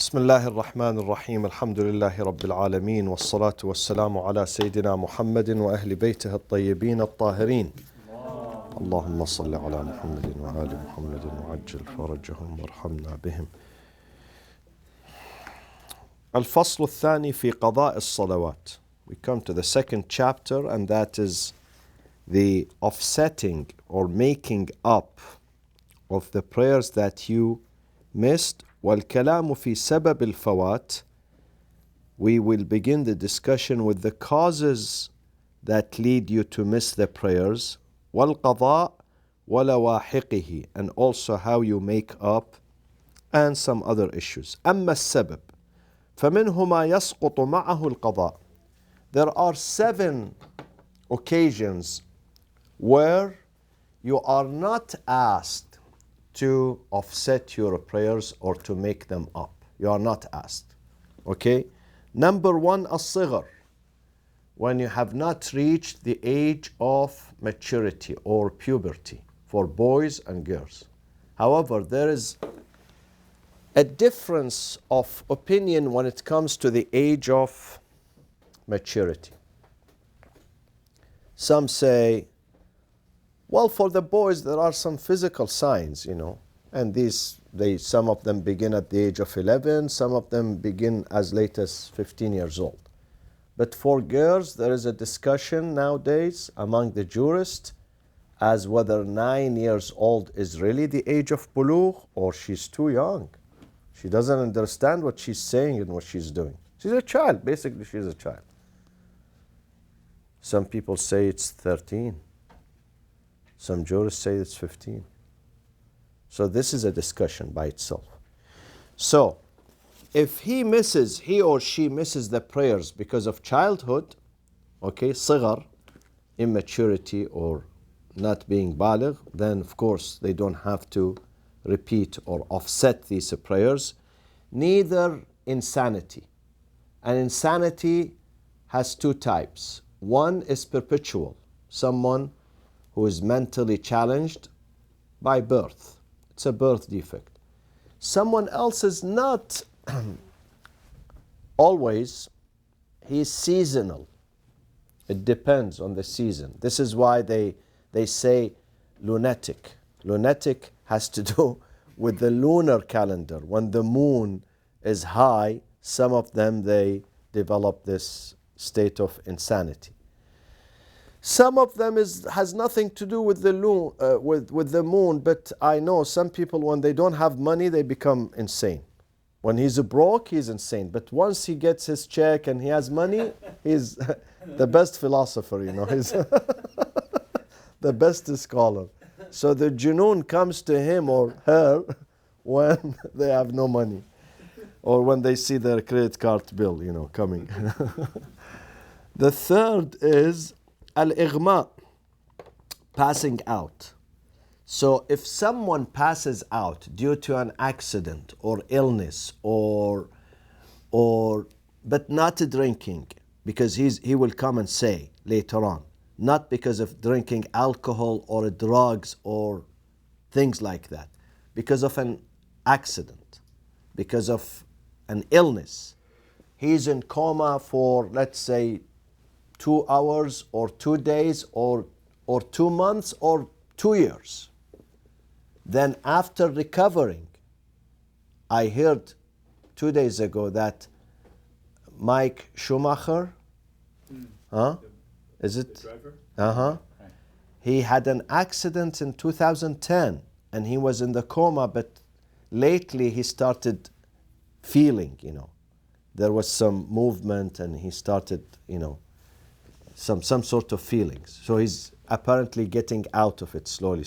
بسم الله الرحمن الرحيم الحمد لله رب العالمين والصلاة والسلام على سيدنا محمد وأهل بيته الطيبين الطاهرين اللهم صل على محمد وآل محمد وعجل فرجهم وارحمنا بهم. الفصل الثاني في قضاء الصلوات. We come to the second chapter, and that is the offsetting or making up of the prayers that you missed. والكلام في سبب الفوات. We will begin the discussion with the causes that lead you to miss the prayers. والقضاء ولواحقه, and also how you make up, and some other issues. أما السبب فمنه ما يسقط معه القضاء. There are 7 occasions where you are not asked to offset your prayers or to make them up. You are not asked. Okay? Number 1, الصغر. When you have not reached the age of maturity or puberty for boys and girls. However, there is a difference of opinion when it comes to the age of maturity. Some say, well, for the boys there are some physical signs, and some of them begin at the age of 11, some of them begin as late as 15 years old. But for girls, there is a discussion nowadays among the jurists as whether 9 years old is really the age of bulugh or she's too young. She doesn't understand what she's saying and what she's doing. She's a child, basically she's a child. Some people say it's 13. Some jurists say it's 15. So this is a discussion by itself. So, if he or she misses the prayers because of childhood, okay, صغر, immaturity or not being baligh, then of course they don't have to repeat or offset these prayers. Neither insanity. And insanity has 2 types. One is perpetual. Someone who is mentally challenged by birth. It's a birth defect. Someone else is not always, he's seasonal. It depends on the season. This is why they say lunatic. Lunatic has to do with the lunar calendar. When the moon is high, some of them, they develop this state of insanity. Some of them has nothing to do with the moon, but I know some people, when they don't have money, they become insane. When he's broke, he's insane. But once he gets his check and he has money, he's the best philosopher, He's the best scholar. So the junoon comes to him or her when they have no money, or when they see their credit card bill, coming. The third is al-ighma, passing out. So if someone passes out due to an accident or illness or but not drinking, because he will come and say later on, not because of drinking alcohol or drugs or things like that, because of an accident, because of an illness. He's in coma for, let's say, 2 hours or 2 days or 2 months or 2 years. Then after recovering, I heard 2 days ago that Mike Schumacher, is it? The driver? Uh-huh. Right. He had an accident in 2010 and he was in the coma, but lately he started feeling, there was some movement and he started, some sort of feelings. So he's apparently getting out of it slowly.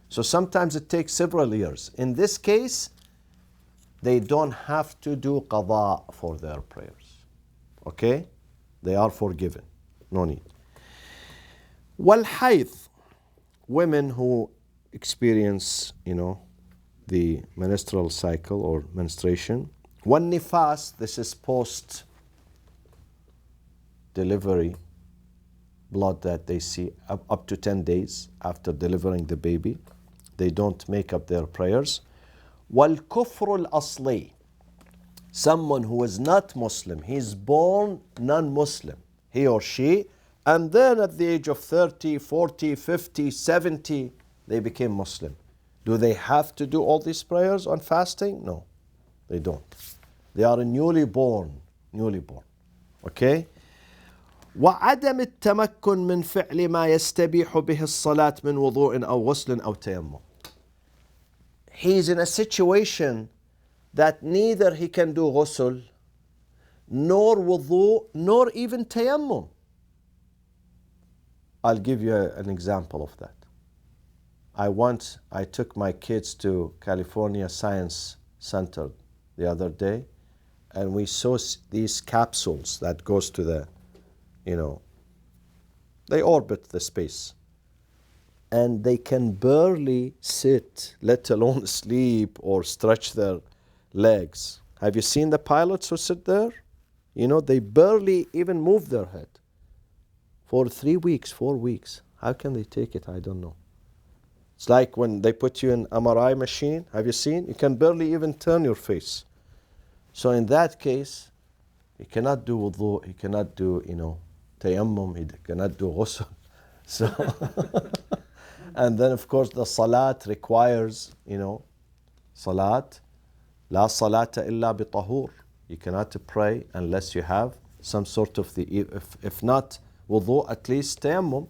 So sometimes it takes several years. In this case, they don't have to do qada for their prayers. Okay? They are forgiven. No need. Wal-hayd, women who experience, the menstrual cycle or menstruation. Wal-nifas, this is post-delivery blood that they see up to 10 days after delivering the baby. They don't make up their prayers. وَالْكُفْرُ الْأَصْلِي, someone who is not Muslim, he's born non-Muslim, he or she, and then at the age of 30, 40, 50, 70, they became Muslim. Do they have to do all these prayers on fasting? No, they don't. They are newly born. Okay? وعدم التمكن من فعل ما يستبيح به الصلاة من وضوء أو غسل أو تيمم. He's in a situation that neither he can do ghusl, nor wudu, nor even tayammum. I'll give you an example of that. I took my kids to California Science Center the other day, and we saw these capsules that goes to the, they orbit the space. And they can barely sit, let alone sleep or stretch their legs. Have you seen the pilots who sit there? They barely even move their head. For 3 weeks, 4 weeks. How can they take it? I don't know. It's like when they put you in MRI machine. Have you seen? You can barely even turn your face. So in that case, he cannot do wudu, he cannot do, tayammum, he cannot do ghusl. So, and then of course the salat requires, salat, la salata illa bi tahur. You cannot pray unless you have some sort of if not wudu, at least tayammum.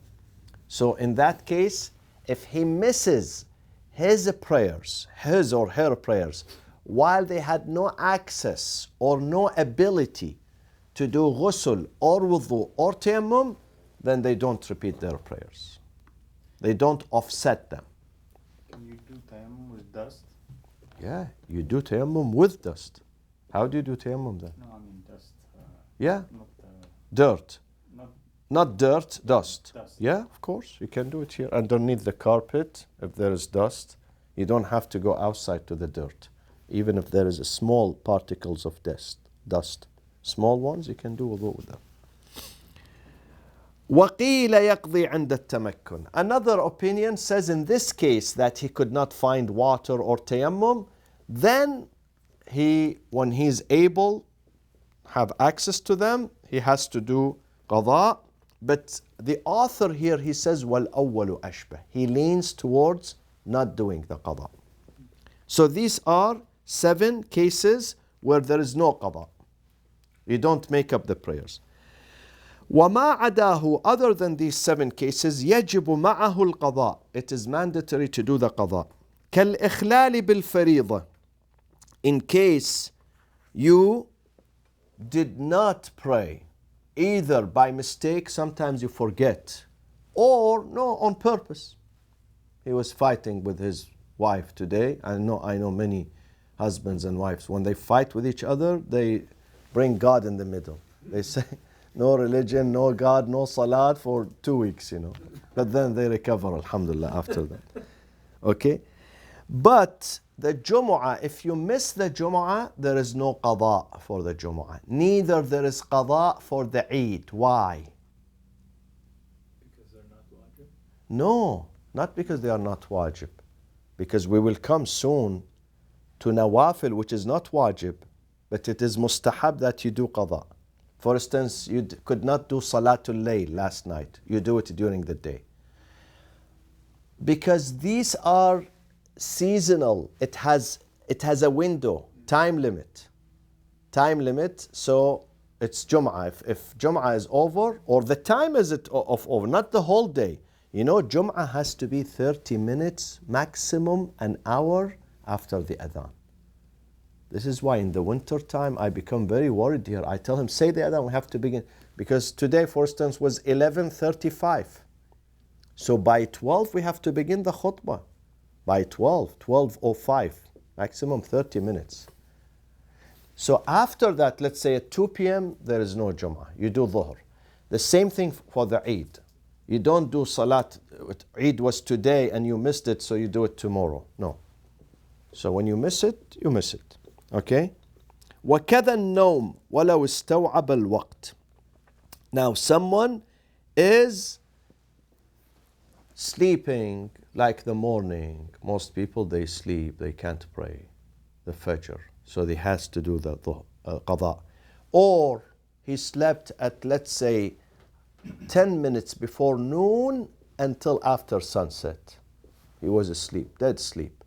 So in that case, if he misses his prayers, his or her prayers, while they had no access or no ability to do ghusl or wudu or tayammum, then they don't repeat their prayers. They don't offset them. Can you do tayammum with dust? Yeah, you do tayammum with dust. How do you do tayammum then? No, I mean dust. Yeah? Not Dirt. not Not dirt, dust. dust. Yeah, of course. You can do it here underneath the carpet if there is dust. You don't have to go outside to the dirt. Even if there is a small particles of dust. Small ones, you can do wudu with them. وَقِيلَ يَقْضِي عِنْدَ التَّمَكُّنِ. Another opinion says in this case that he could not find water or tayammum, then when he's able, have access to them, he has to do qada. But the author here, he says, وَالْأَوَّلُ أَشْبَهِ. He leans towards not doing the qada. So these are 7 cases where there is no qada. You don't make up the prayers. وَمَا عَدَاهُ. Other than these 7 cases, يَجِبُ مَعَهُ الْقَضَاء. It is mandatory to do the qada. كَالْإِخْلَالِ بِالْفَرِيضَةِ. In case you did not pray, either by mistake, sometimes you forget, or no, on purpose. He was fighting with his wife today. I know many husbands and wives, when they fight with each other, they bring God in the middle. They say, no religion, no God, no salat for 2 weeks, But then they recover, alhamdulillah, after that. Okay? But the Jumu'ah, if you miss the Jumu'ah, there is no qada for the Jumu'ah. Neither there is qada for the Eid. Why? Because they're not wajib? No, not because they are not wajib. Because we will come soon to nawafil, which is not wajib, but it is mustahab that you do qada. For instance, you could not do Salatul Layl last night. You do it during the day. Because these are seasonal. It has a window, time limit. So it's Jum'ah. If Jum'ah is over, or the time is over, not the whole day. Jum'ah has to be 30 minutes, maximum an hour after the adhan. This is why in the winter time I become very worried here. I tell him, say the adhan, we have to begin. Because today, for instance, was 11:35. So by 12 we have to begin the khutbah. By 12:05, maximum 30 minutes. So after that, let's say at 2 p.m., there is no Jum'ah. You do Dhuhr. The same thing for the Eid. You don't do Salat. Eid was today and you missed it, so you do it tomorrow. No. So when you miss it, you miss it. Okay? وَكَذَا النَّوْمِ وَلَوْ اسْتَوْعَبَ الْوَقْتِ. Now someone is sleeping like the morning. Most people, they sleep, they can't pray the Fajr. So they has to do the qada. Or he slept at, let's say, 10 minutes before noon until after sunset. He was asleep, dead sleep.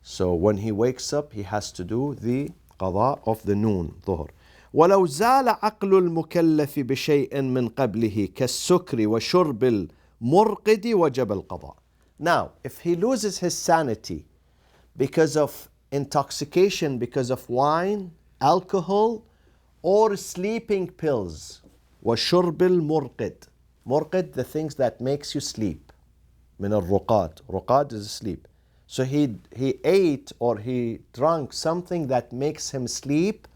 So when he wakes up, he has to do the qada of the noon, ظهر. ولو زال عقل المكلف بشيء من قبله كالسكر وشرب المرقد وجب القضاء. Now, if he loses his sanity because of intoxication, because of wine, alcohol, or sleeping pills, وشرب المرقد. مرقد, the things that makes you sleep. من الرقاد. رقاد is sleep. So he ate or he drank something that makes him sleep,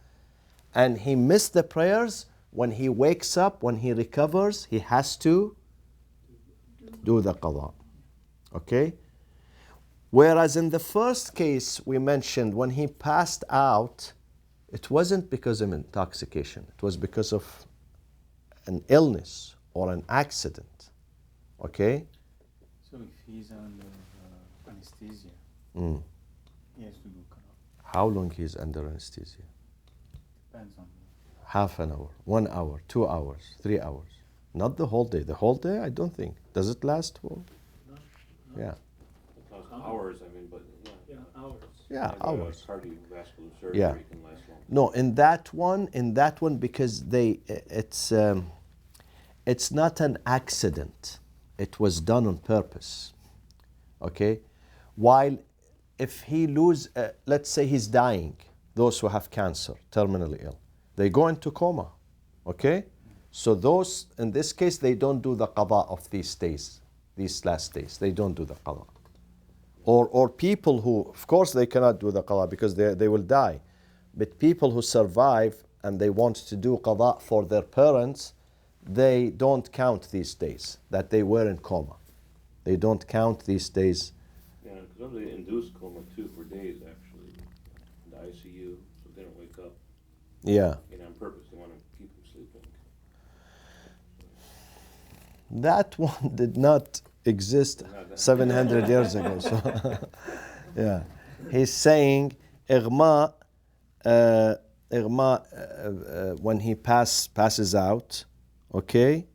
and he missed the prayers. When he wakes up, when he recovers, he has to do the qada. Okay? Whereas in the first case we mentioned, when he passed out, it wasn't because of intoxication. It was because of an illness or an accident. Okay? So if he's under anesthesia, he has to do qada. How long he's under anesthesia? Depends on Half an hour, 1 hour, 2 hours, 3 hours. Not the whole day. The whole day, I don't think. Does it last? Well, yeah. Hours, I mean, but yeah, hours. Yeah, like, hours. Cardiovascular surgery Yeah. can last long. No, in that one, because it's not an accident. It was done on purpose. Okay? While if he let's say he's dying, those who have cancer, terminally ill, they go into coma. Okay? So those, in this case, they don't do the qada of these days, these last days. They don't do the qada. Or people who, of course they cannot do the qada because they will die. But people who survive and they want to do qada for their parents, they don't count these days that they were in coma. They don't count these days. Yeah, because somebody induced coma too for days actually, in the ICU, so they don't wake up. Yeah. And on purpose, they want to keep them sleeping. That one did not exist 700 years ago. So, yeah. He's saying, إغماء, when he passes out, okay?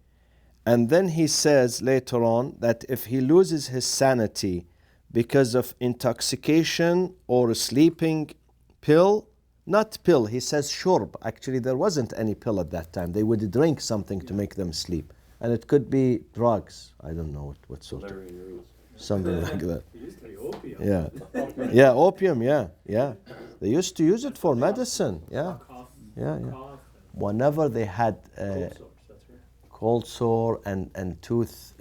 And then he says later on that if he loses his sanity because of intoxication or a sleeping pill, not pill, he says shurb. Actually, there wasn't any pill at that time. They would drink something to make them sleep. And it could be drugs. I don't know what sort of. Valerian root. Something like that. He used to take opium. Yeah. Yeah, opium, yeah. They used to use it for medicine. Yeah. Cough. Yeah. Cough. Whenever they had Cold sores, that's right. cold sore and tooth,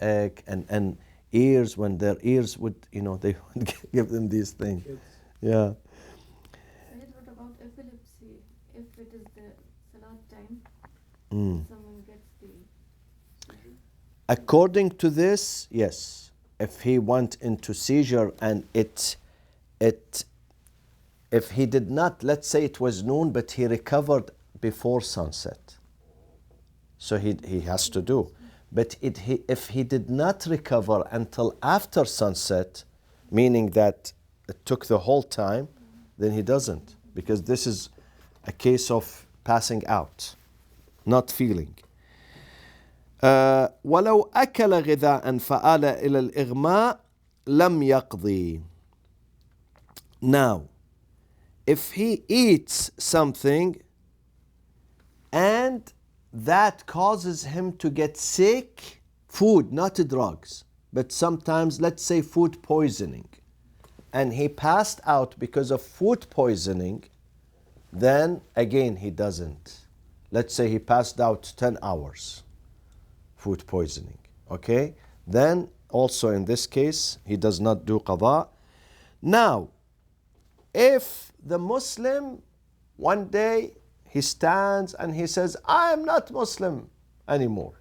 ache and ears, when their ears would, they would give them these things. Kids. Yeah. Said, what about epilepsy? If it is the salat time, Mm. someone gets the According to this, yes. If he went into seizure and if he did not, let's say it was noon, but he recovered before sunset, so he has to do. But if he did not recover until after sunset, meaning that it took the whole time, then he doesn't, because this is a case of passing out, not feeling. ولو أكل غذاء فآل إلى الإغماء لم يقضي. Now, if he eats something and that causes him to get sick, food, not drugs, but sometimes, let's say, food poisoning, and he passed out because of food poisoning, then again he doesn't. Let's say he passed out 10 hours. Food poisoning, okay? Then also in this case, he does not do qada. Now, if the Muslim one day he stands and he says, I am not Muslim anymore,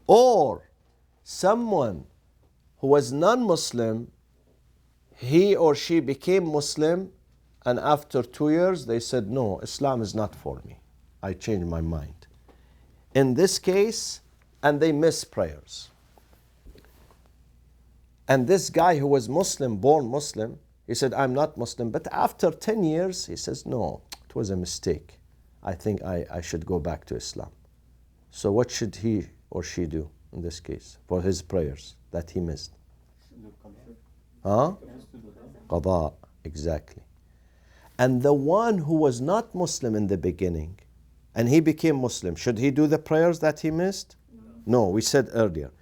or someone who was non-Muslim, he or she became Muslim, and after 2 years they said, no, Islam is not for me, I changed my mind. In this case, and they miss prayers. And this guy who was Muslim, born Muslim, he said, I'm not Muslim. But after 10 years, he says, no, it was a mistake. I think I should go back to Islam. So what should he or she do in this case for his prayers that he missed? Huh? Qada, exactly. And the one who was not Muslim in the beginning and he became Muslim, should he do the prayers that he missed? No, we said earlier.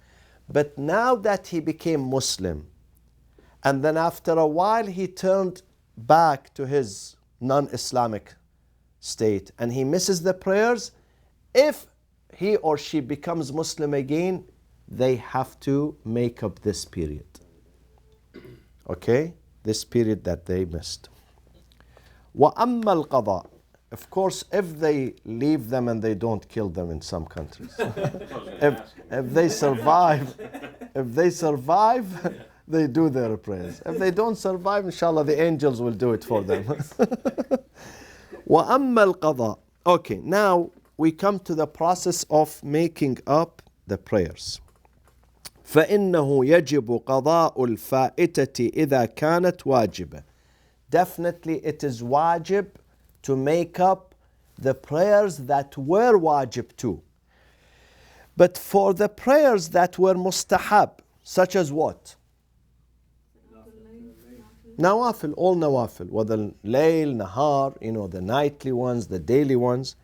But now that he became Muslim, and then after a while he turned back to his non-Islamic state and he misses the prayers, if he or she becomes Muslim again, they have to make up this period. Okay? This period that they missed. وَأَمَّا الْقَضَاء. Of course, if they leave them and they don't kill them in some countries. if they survive, they do their prayers. If they don't survive, inshallah, the angels will do it for them. وَأَمَّا الْقَضَاء. Okay, now we come to the process of making up the prayers. فإنه يجب قضاء الفائتة إذا كانت واجبة. Definitely it is wajib to make up the prayers that were wajib too. But for the prayers that were mustahab, such as what? Nawafil, all nawafil, whether layl, nahar, the nightly ones, the daily ones.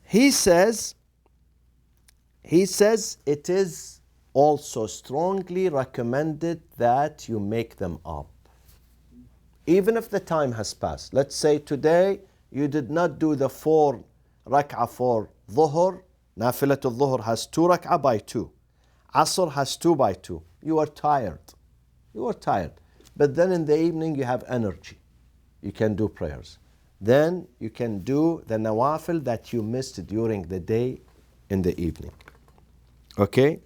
He says it is also strongly recommended that you make them up. Even if the time has passed. Let's say today you did not do the 4 rak'ah for dhuhr. Nafilatul dhuhr has 2 rak'ah by 2. Asr has 2 by 2. You are tired. But then in the evening you have energy. You can do prayers. Then you can do the nawafil that you missed during the day in the evening. Okay?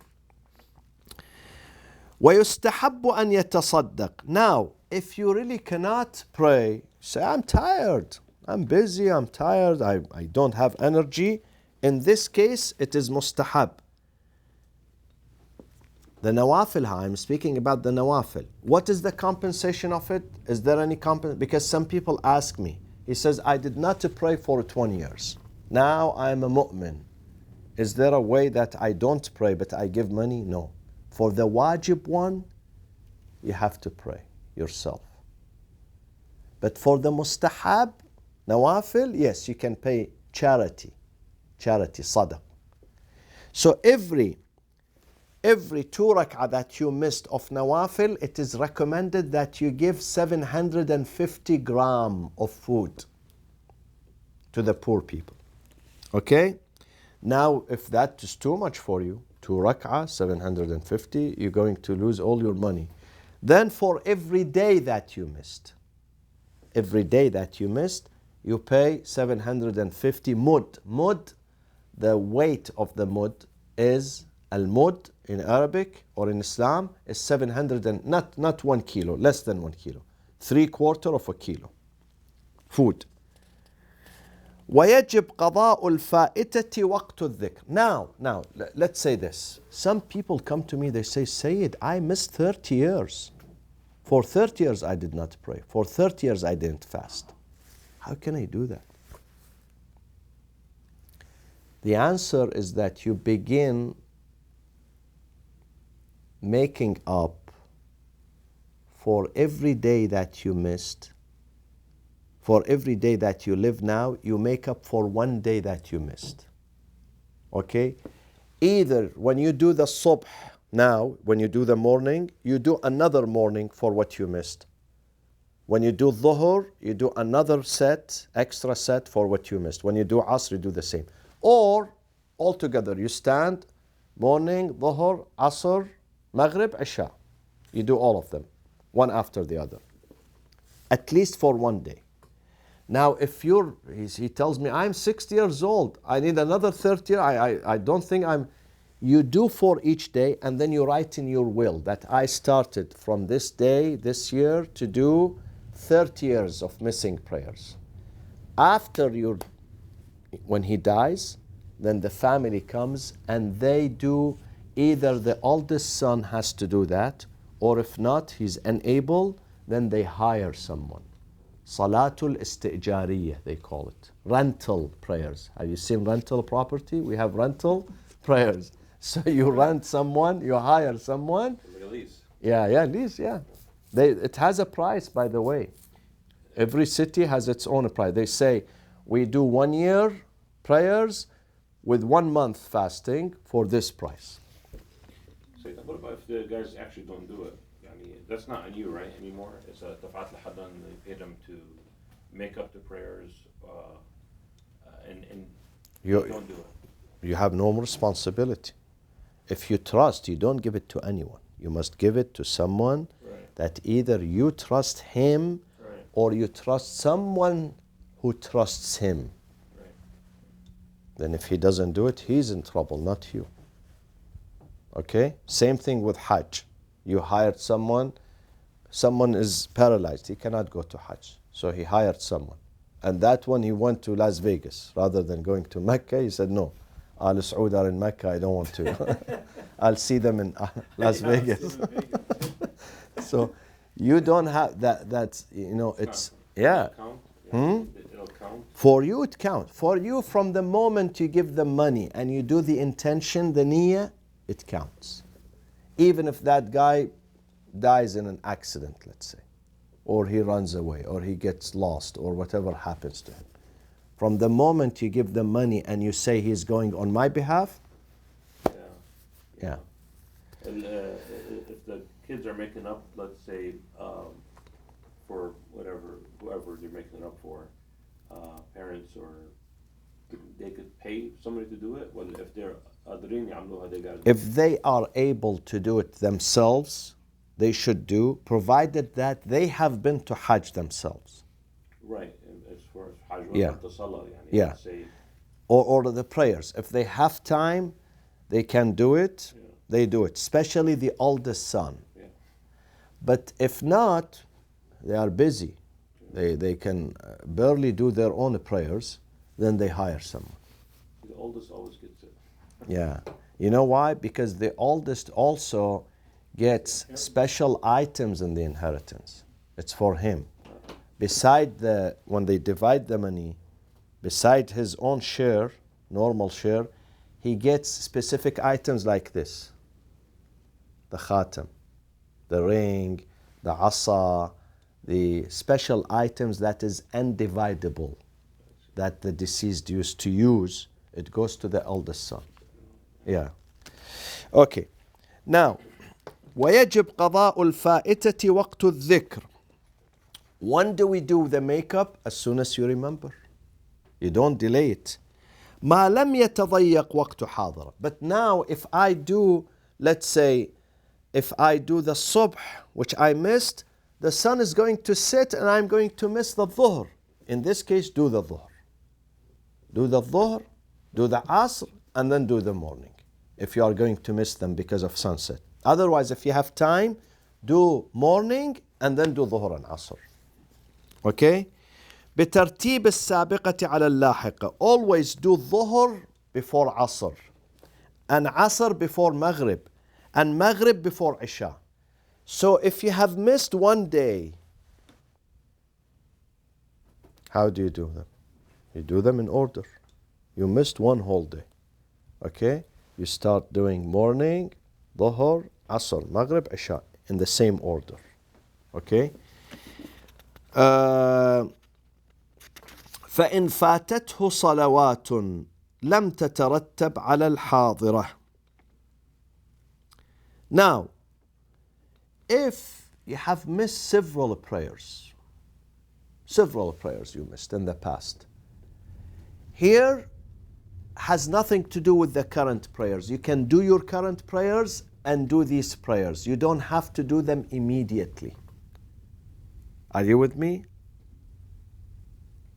وَيُسْتَحَبُّ أَنْ يَتَصَدَّقْ. Now, if you really cannot pray, say, I'm tired, I'm busy, I'm tired, I don't have energy. In this case, it is mustahab. The nawafil, I'm speaking about the nawafil. What is the compensation of it? Is there any compensation? Because some people ask me, he says, I did not pray for 20 years. Now I'm a mu'min. Is there a way that I don't pray but I give money? No. For the wajib one, you have to pray yourself. But for the mustahab, nawafil, yes, you can pay charity, sadaq. So every 2 rak'ah that you missed of nawafil, it is recommended that you give 750 grams of food to the poor people. Okay? Now, if that is too much for you, 2 rak'ah, 750, you're going to lose all your money. Then for every day that you missed, you pay 750 mud. Mud, the weight of the mud is al-mud in Arabic or in Islam is 700 and not 1 kilo, less than 1 kilo, 3/4 of a kilo food. وَيَجِبْ قَضَاءُ الْفَائِتَةِ وَقْتُ الذِّكْرِ. Now, let's say this. Some people come to me, they say, Sayyid, I missed 30 years. For 30 years I did not pray. For 30 years I didn't fast. How can I do that? The answer is that you begin making up for every day that you missed. For every day that you live now, you make up for 1 day that you missed. Okay? Either when you do the subh now, when you do the morning, you do another morning for what you missed. When you do dhuhr, you do another extra set for what you missed. When you do asr, you do the same. Or altogether, you stand morning, dhuhr, asr, maghrib, isha. You do all of them, one after the other. At least for 1 day. Now, if he tells me, I'm 60 years old, I need another 30 years, I don't think you do for each day, and then you write in your will that I started from this day, this year, to do 30 years of missing prayers. When he dies, then the family comes and they do, either the oldest son has to do that, or if not, he's unable, then they hire someone Salatul Istijariyah, they call it. Rental prayers. Have you seen rental property? We have rental prayers. So you rent someone, you hire someone. Like a lease. Yeah, lease, yeah. It has a price, by the way. Every city has its own price. They say, we do 1 year prayers with 1 month fasting for this price. So what about if the guys actually don't do it? I mean, that's not on you, right, anymore? It's a dafat al-hadan. They pay them to make up the prayers, and they don't do it. You have no responsibility. If you trust, you don't give it to anyone. You must give it to someone that either you trust him or you trust someone who trusts him. Then if he doesn't do it, he's in trouble, not you. Okay? Same thing with Hajj. You hired someone is paralyzed, he cannot go to Hajj. So he hired someone. And that one he went to Las Vegas rather than going to Mecca. He said, no, Al Saud are in Mecca, I don't want to. I'll see them in Las Vegas. So you don't have that's it's yeah. It'll count. For you it counts. For you, from the moment you give them money and you do the intention, the niyyah, it counts. Even if that guy dies in an accident, let's say, or he runs away, or he gets lost, or whatever happens to him. From the moment you give them money and you say he's going on my behalf, yeah. And if the kids are making up, let's say, for whoever they're making it up for, parents, or they could pay somebody to do it. Well, if they're قادرين يعملوها, they got. If they are able to do it themselves, they should do, provided that they have been to Hajj themselves. Right, as far as Hajj, Yeah. say, or the prayers. If they have time, they can do it. Yeah. They do it, especially the oldest son. Yeah. But if not, they are busy. They can barely do their own prayers. Then they hire someone. The oldest always gets it. Yeah. You know why? Because the oldest also gets special items in the inheritance. It's for him. Beside when they divide the money, beside his own share, normal share, he gets specific items like this. The khatam, the ring, the asa, the special items that is undividable, that the deceased used to use, it goes to the eldest son. Yeah. Okay. Now, ويجب قضاء الفائتة وقت الذكر. When do we do the makeup? As soon as you remember. You don't delay it. ما لم يتضيق وقت حاضر. But now if I do, let's say, if I do the subh, which I missed, the sun is going to set and I'm going to miss the dhuhr. In this case, do the dhuhr. Do the dhuhr, do the asr, and then do the morning, if you are going to miss them because of sunset. Otherwise, if you have time, do morning and then do dhuhr and asr. Okay? بترتيب السابقة على اللاحقة. Always do dhuhr before asr, and asr before maghrib, and maghrib before isha. So if you have missed one day, how do you do them? You do them in order. You missed one whole day. Okay? You start doing morning, dhuhr, asr, maghrib, isha in the same order. Okay? فإن فاتته صلوات لم تترتب على الحاضرة. Now, if you have missed several prayers you missed in the past, here has nothing to do with the current prayers. You can do your current prayers and do these prayers. You don't have to do them immediately. Are you with me?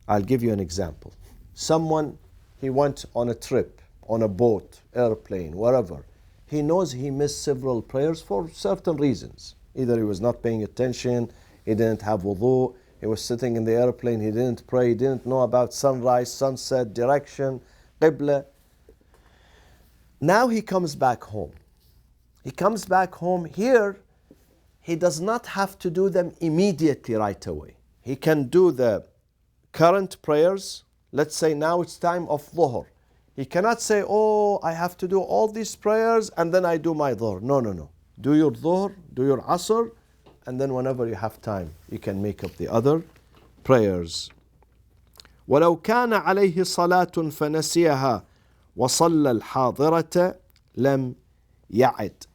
I'll give you an example. Someone, he went on a trip, on a boat, airplane, wherever. He knows he missed several prayers for certain reasons. Either he was not paying attention, he didn't have wudu, he was sitting in the airplane, he didn't pray, he didn't know about sunrise, sunset, direction, qibla. Now he comes back home. He comes back home. Here, he does not have to do them immediately right away. he can do the current prayers. Let's say now it's time of Dhuhr. He cannot say, oh, I have to do all these prayers and then I do my Dhuhr. No, no, no. Do your Dhuhr, do your Asr, and then whenever you have time, you can make up the other prayers. ولو كان عليه صلاة فنسيها وصلى الحاضرة لم يعد.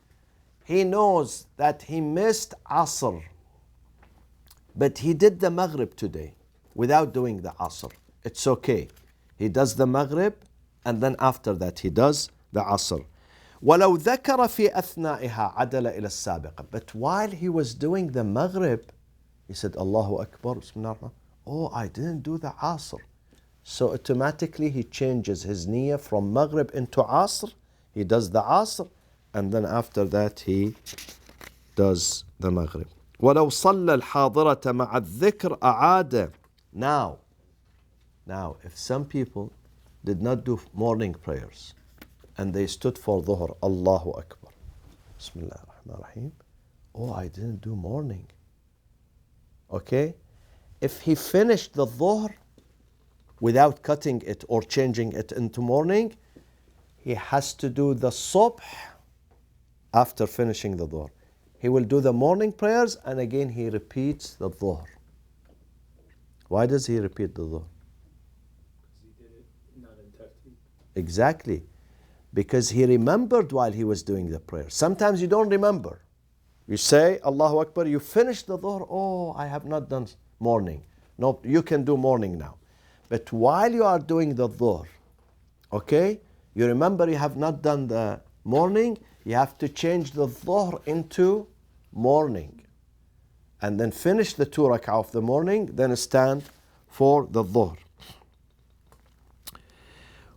He knows that he missed Asr, but he did the Maghrib today without doing the Asr. It's okay. He does the Maghrib and then after that he does the Asr. ولو ذكر في أثنائها عدل إلى السابقة. But while he was doing the Maghrib, he said, Allahu Akbar, Bismillah. Oh, I didn't do the Asr. So automatically he changes his niyyah from Maghrib into Asr. He does the Asr and then after that he does the Maghrib. ولو صلى الحاضرة مع الذكر أعاد. Now, if some people did not do morning prayers and they stood for Dhuhr, Allahu Akbar, Bismillah ar-Rahman ar-Rahim. Oh, I didn't do morning. Okay? If he finished the Dhuhr without cutting it or changing it into morning, he has to do the Subh after finishing the Dhuhr. He will do the morning prayers and again he repeats the Dhuhr. Why does he repeat the Dhuhr? Because he did it not in tartib. Exactly. Because he remembered while he was doing the prayer. Sometimes you don't remember. You say, Allahu Akbar, you finish the Dhuhr, oh, I have not done morning. No, you can do morning now. But while you are doing the Dhuhr, okay, you remember you have not done the morning, you have to change the Dhuhr into morning. And then finish the 2 rak'ah of the morning, then stand for the Dhuhr.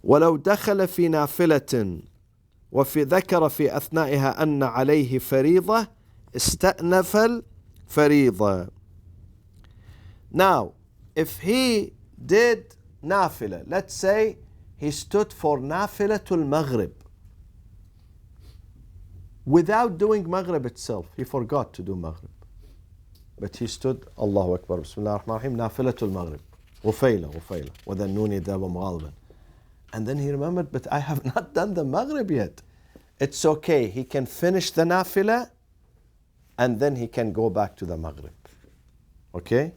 ولو دخل في نافلة وفي ذكر في أثنائها أن عليه فريضة استأنف الفريضة. Now, if he did nafila, let's say he stood for nafilatul maghrib without doing maghrib itself. He forgot to do maghrib. But he stood, Allahu Akbar, Bismillah ar-Rahman ar-Rahim, nafilatul maghrib. غفيلة وذنوني ذاب مغالبا. And then he remembered, but I have not done the maghrib yet. It's okay. He can finish the nafila and then he can go back to the maghrib. Okay?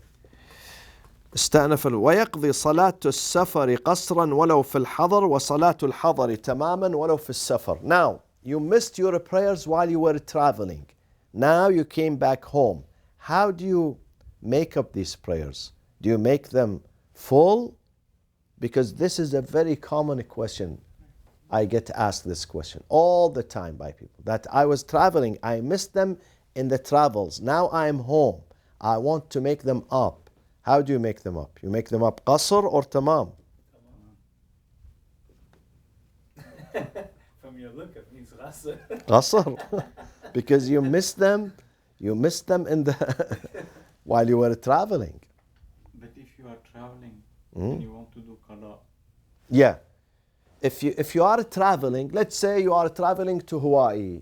استأنف ويقضي صلاة السفر قصرا ولو في الحضر وصلاة الحضر تماما ولو في السفر. Now, you missed your prayers while you were traveling. Now you came back home. How do you make up these prayers? Do you make them full? Because this is a very common question. I get asked this question all the time by people. That I was traveling, I missed them in the travels. Now I am home. I want to make them up. How do you make them up? You make them up qasr or tamam? From your look, it means qasr. Qasr. Because you missed them in the while you were traveling. But if you are traveling and you want to do qada. Yeah. If you are traveling, let's say you are traveling to Hawaii.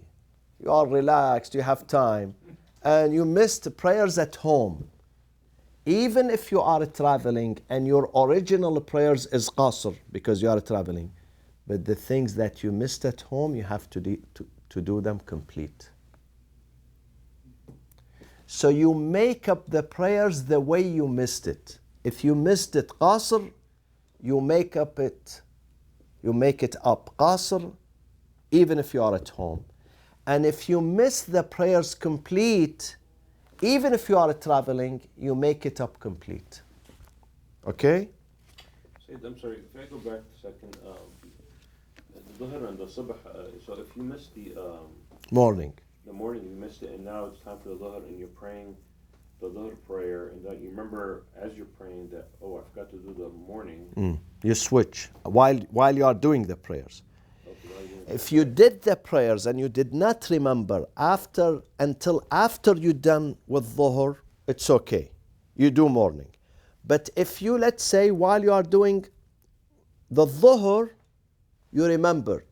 You are relaxed, you have time, and you missed prayers at home. Even if you are traveling and your original prayers is qasr because you are traveling, but the things that you missed at home, you have to do them complete. So you make up the prayers the way you missed it. If you missed it qasr, you make it up qasr, even if you are at home. And if you miss the prayers complete, even if you are traveling, you make it up complete. Okay? Sayyid, I'm sorry, if I go back a second, the Dhuhr and the Subh, so if you missed the Morning. morning, you missed it, and now it's time for the Dhuhr, and you're praying the Dhuhr prayer, and that you remember as you're praying that, oh, I forgot to do the morning. You switch while you are doing the prayers. Okay, If you did the prayers and you did not remember until after you're done with Dhuhr, it's okay. You do morning. But if you, let's say, while you are doing the Dhuhr, you remembered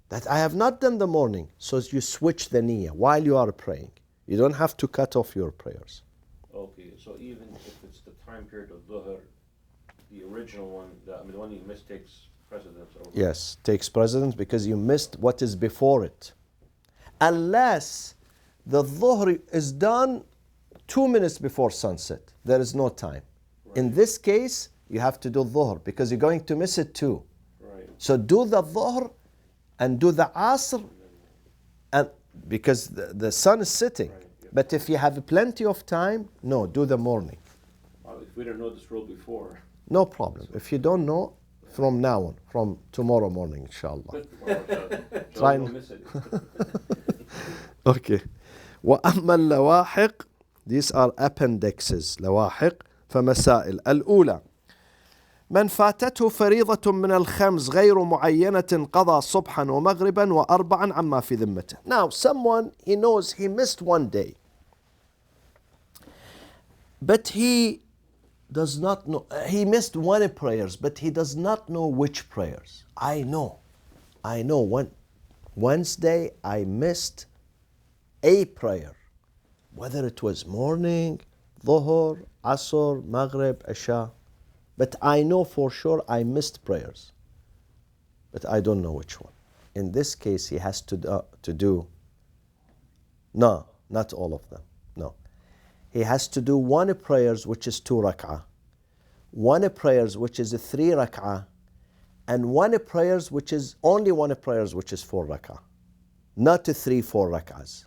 that I have not done the morning, so you switch the niyyah while you are praying. You don't have to cut off your prayers. Oh, Okay, so even if it's the time period of Dhuhr, the original one, the one you missed takes precedence over. Yes, takes precedence because you missed what is before it. Unless the Dhuhr is done 2 minutes before sunset, there is no time. Right. In this case, you have to do Dhuhr because you're going to miss it too. Right. So do the Dhuhr and do the Asr, and because the sun is setting. Right, yeah. But if you have plenty of time, no, do the morning. If we didn't know this rule before. No problem. If you don't know, from now on, from tomorrow morning, inshallah. Try don't miss it. Okay. وأما اللواحق, these are appendixes. لواحق فمسائل. الأولى من فاتته فريضة من الخمس غير معينة قضى صبحا ومغربا وأربعا عما في ذمته. Now someone, he knows he missed one day, but he does not know, he missed one prayers, but he does not know which prayers. I know one Wednesday I missed a prayer, whether it was morning, Dhuhr, Asr, Maghrib, Isha, but I know for sure I missed prayers, but I don't know which one. In this case, he has to do, no, not all of them, no. He has to do one prayers which is 2 rak'ah, one prayers which is 3 rak'ah, and one prayers which is only one prayers which is 4 rak'ah, not 3-4 rak'ahs.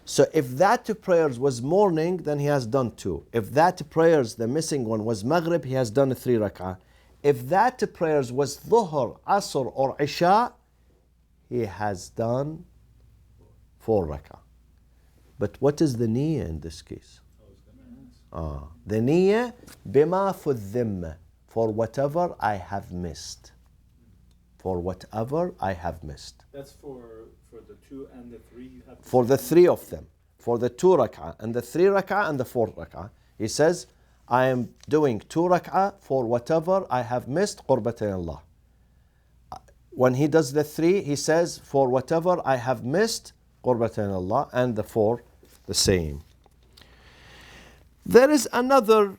So if that prayers was morning, then he has done 2. If that prayers, the missing one, was Maghrib, he has done 3 rak'ah. If that prayers was Dhuhr, Asr or Isha, he has done 4 rak'ah. But what is the niyyah in this case? The niyyah bima fi dhimma, for whatever I have missed. For whatever I have missed. That's for the 2 and the 3 you have to For the 3 of them. For the 2 rak'ah and the 3 rak'ah and the 4 rak'ah. He says, I am doing 2 rak'ah for whatever I have missed, qurbatan Allah. When he does the 3, he says, for whatever I have missed, qurbatan Allah, and the 4, the same. There is another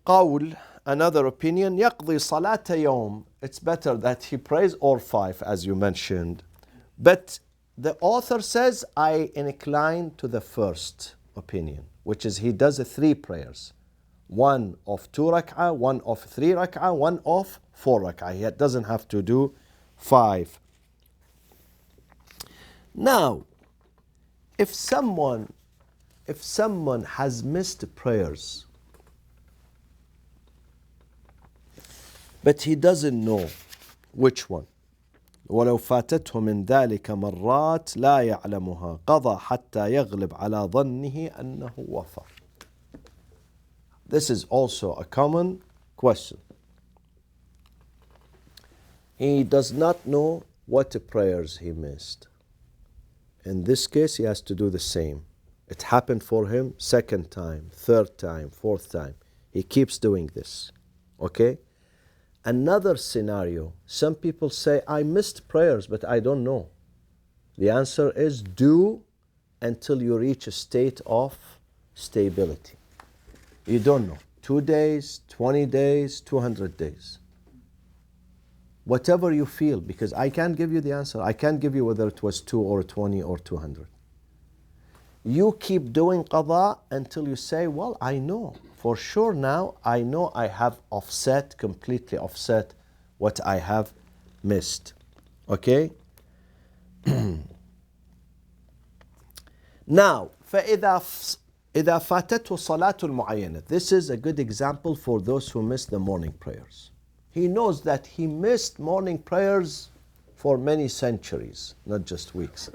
qawl, another opinion, يقضي صلاة يوم. It's better that he prays all 5, as you mentioned. But the author says, I incline to the first opinion, which is he does 3 prayers. 1 of 2 rak'ah, 1 of 3 rak'ah, 1 of 4 rak'ah. He doesn't have to do 5. Now, if someone has missed prayers, but he doesn't know which one, ولو فاتته من ذلك مرات لا يعلمها قضى حتى يغلب على ظنه أنه وفى. This is also a common question. He does not know what prayers he missed. In this case, he has to do the same. It happened for him 2nd time, 3rd time, 4th time. He keeps doing this. Okay? Another scenario, some people say, I missed prayers, but I don't know. The answer is do until you reach a state of stability. You don't know. 2 days, 20 days, 200 days. Whatever you feel, because I can't give you the answer. I can't give you whether it was 2 or 20 or 200. You keep doing qada until you say, well, I know. For sure now, I know I have completely offset what I have missed. Okay? Now, إذا فاتته صلاة المعينة. This is a good example for those who miss the morning prayers. He knows that he missed morning prayers for many centuries, not just weeks.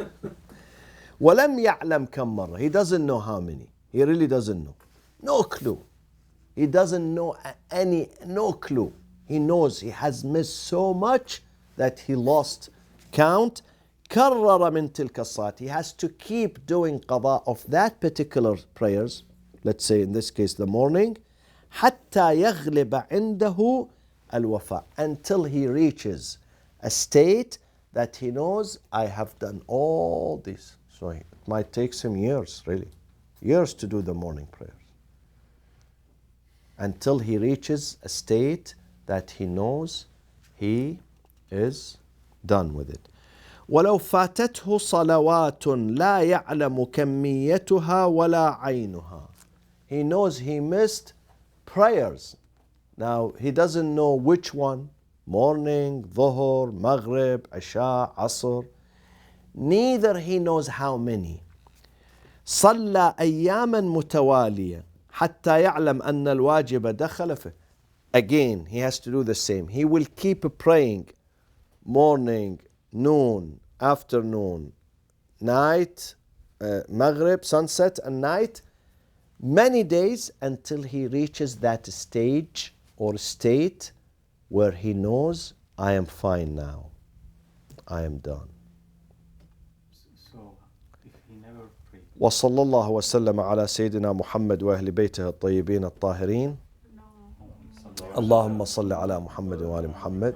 وَلَمْ يَعْلَمْ كَمْ مَرَّةٍ. He doesn't know how many. He really doesn't know. No clue. He doesn't know no clue. He knows he has missed so much that he lost count. كَرَّرَ مِنْ تِلْكَ الصَّلَاةِ. He has to keep doing qada of that particular prayers, let's say in this case the morning, حَتَّى يَغْلِبَ عِنْدَهُ الْوَفَاء, until he reaches a state that he knows, I have done all this. So it might take him years, really. Years to do the morning prayers. until he reaches a state that he knows he is done with it. ولو فاتته صلوات لا يعلم كميتها ولا عينها. He knows he missed prayers. Now he doesn't know which one, morning, dhuhr, maghrib, isha, asr. Neither he knows how many. صلى أياما متوالية حتى يعلم أن الواجب دخل فيه. Again, he has to do the same. He will keep praying morning, noon, afternoon, night, maghrib, sunset and night, many days until he reaches that stage or state where he knows, I am fine now. I am done. So, if he never prayed, وصلى الله وسلم على سيدنا محمد وأهل بيته الطيبين الطاهرين. No. اللهم صل على محمد وآل محمد